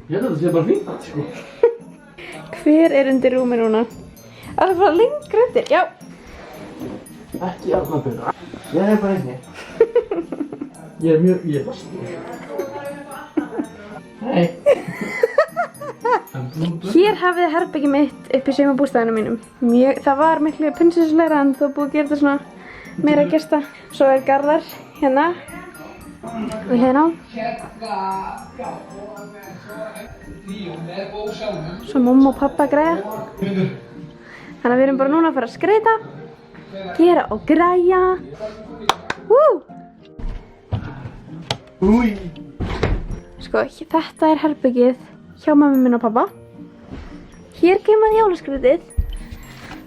Ég held að þetta sé bara fínt, sko. Hver undir rúmi núna? Það fara lengra undir, já. Ekki Arnarbjörn. Ég bara einni. Ég er fastur. Hei. Hér hafið þið herbergið mitt upp í sumarbústaðinu mínum. Það var miklu prinsessulegra en þó búið að gera þetta svona meira gesta. Svo Garðar hérna við hliðina á. Svo mamma og pappa að græja. Þannig að við erum bara núna að fara að skreyta, gera og græja. Sko, þetta er herbergið hjá mamma minn og pappa. Hér kemur jólaskrautið.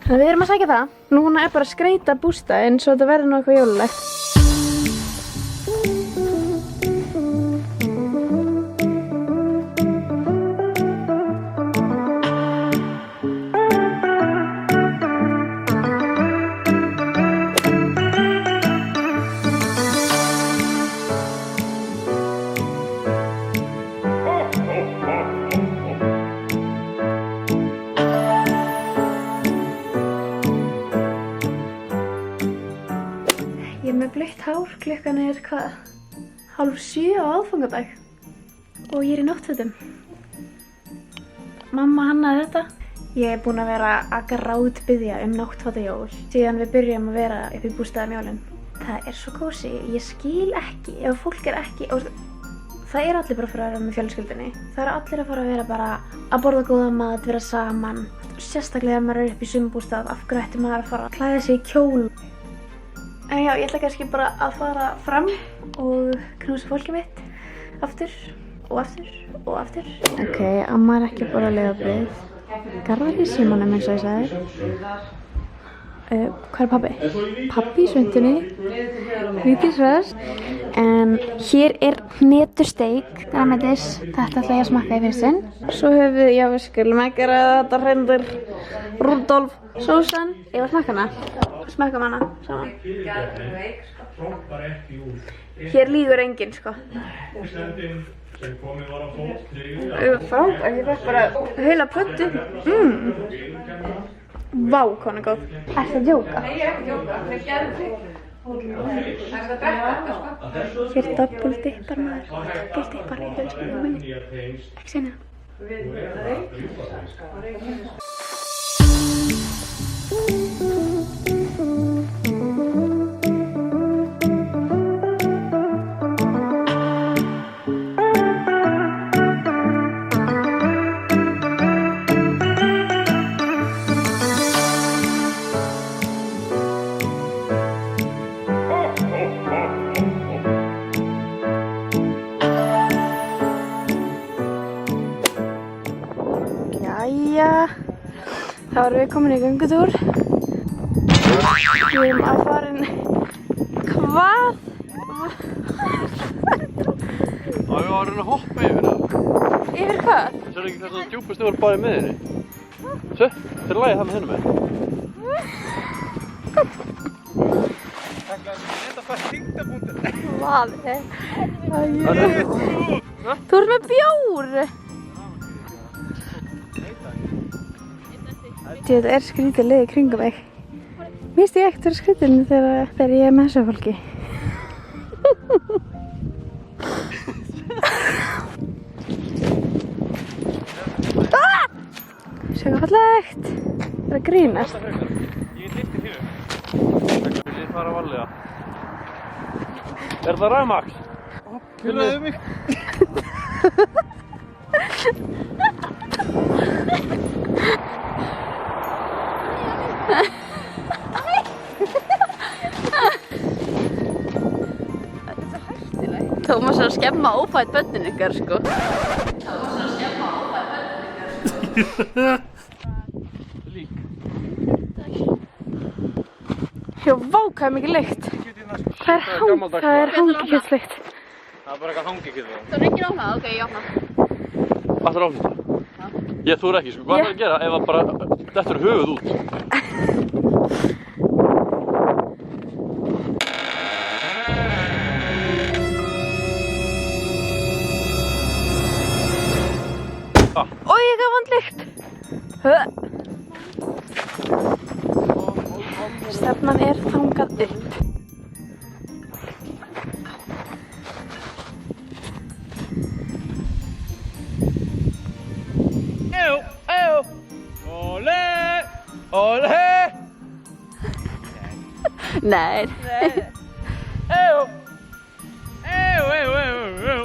Þannig að við erum að sækja það. Núna er bara að skreyta bústaðinn svo þetta verður nú eitthvað jólalegt. Ég er með blautt hár, klukkan er hvað? 6:30 á aðfangadag og ég er í náttfötum. Mamma hannaði þetta. Ég er búin að vera að grátbiðja náttfattajól síðan við byrjum að vera upp í bústaði um jólin. Það er svo kósí, ég skil ekki ef fólk er ekki, það er allir bara að fara að vera með fjölskyldunni. Það eru allir að fara að vera bara að borða góða mat, vera saman. Sérstaklega ef maður er upp í sumarbústað, af hverju ætti maður að fara að klæða sig í kjól? En já, ég ætla kannski bara að fara fram og knúsa fólkið mitt aftur og aftur og aftur. Ok, amma er ekki bara að legabrið. Garðar í símanum eins og ég sagði. Hvað er pabbi? Pabbi í sveitunni. Lítið svöst. En hér er hnetusteik, grænmetis. Þetta ætla ég að smakka í fyrst sinn. Svo höfum við, já við skulum ekki ræða þetta hreindýr. Rudolf sósan. Ég var að smakka hana. Smakkum hana saman. Hér lígur enginn, sko. Frábært, ég fekk bara heila plötu. Vá, hvað hún er góð. Ertu að djóka? Nei, ég er ekki að djóka. Það gerði þig. Það er að drekka þetta, sko. Hér doppeldippar maður. Doppeldippar í fjölskyldunum minni. Ekki segja það. Jæja, þá erum við komin í göngutúr. Við erum að fara inn. Hvað? Það var að reyna að hoppa yfir það. Yfir hvað? Sér ekki hvernig það djúpast yfir bara í miðinni. Svo, þetta er lagið það með hennum með. Þetta fær þyngdabúndur. Hvað er? Þú ert með bjór! Þetta er skrítið lið í kringum mig. Mér finnst ég ekkert vera skrítið þegar ég er með þessu fólki. Sjá hvað fallegt. Það er að grínast. Ég er lift í hér. Vil ég fara varlega. Er það rafmagn? Kjölaðu mig. Tómas er að skemma ófætt börnin ykkar, sko. Lík. Já, vá, hvað er mikið lykt. Það er hangikjötslykt. Það er bara eitthvað hangikjöt. Þú reyngir á það? Ok, ég opna. Ætlar að opna þetta? Ég þúr ekki, sko. Hvað er það að gera ef það bara dettur höfuð út? Ói, hvað vandlykt. Stefnan er þangað upp. Ole! Ole! Nei. Ew! Ew, ew, ew, ew.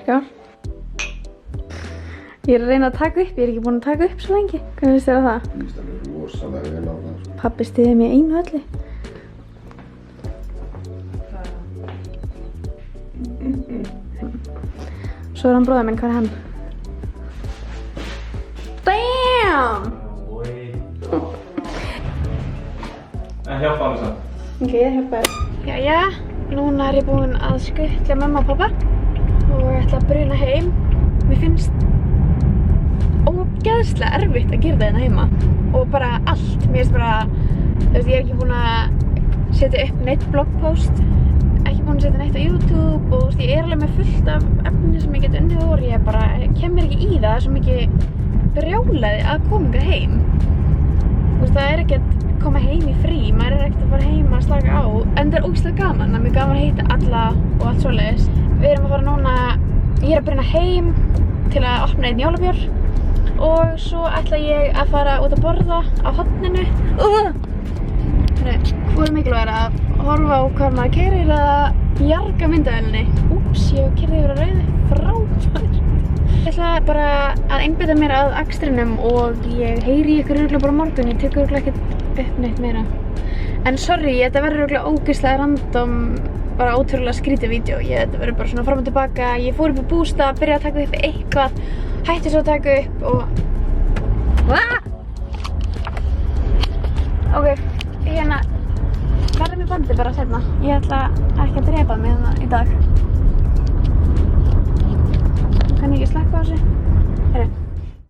Skál. Ég er að reyna að taka upp, ég er ekki búin að taka upp svo lengi. Hvernig finnst þér að það? Mér finnst alveg rosalega vel á það. Pabbi styður mér einu öllu. Svo er hann bróðir minn, hvað er hann? Damn! En hjálpa hann þess að. Ok, ég hjálpa þér. Jæja, núna er ég búin að skutla mamma og pappa og ég ætla að bruna heim. Mér finnst ógeðslega erfitt að gera það hérna heima og bara allt. Mér finnst bara, þú veist, ég er ekki búin að setja upp neitt bloggpost, ekki búin að setja neitt á YouTube og þú veist, ég er alveg með fullt af efni sem ég get unnið úr. Ég bara kemur ekki í það, það er svo mikið brjálæði að koma ykkur heim. Þú veist, það er ekkert koma heim í frí, maður er ekkert að fara heim að slaka á, en það er ógeðslega gaman, það er mjög gaman að hitta alla og allt svoleiðis. Við erum að fara núna, ég er að bruna heim til að opna einn jólabjór og svo ætla ég að fara út að borða á horninu. Hvor er mikilvægara að horfa á hvað maður keyrir eða bjarga myndavélinni? Úps, ég keyrði yfir að rauðu, frábær. Ég ætla bara að einbeita mér að akstrinum og ég heyri ykkur örugglega bara á morgun, ég tek örugglega ekkert upp neitt meira. En sorry, þetta verður örugglega ógeðslega random, bara ótrúlega skrítið vídeo. Þetta verður bara svona fram og tilbaka. Ég fór upp á bústað, byrjaði að taka upp eitthvað, hætti svo að taka upp og... Ok, hérna, verðum við bandið bara seinna. Ég ætla ekki að drepa mig hérna í dag.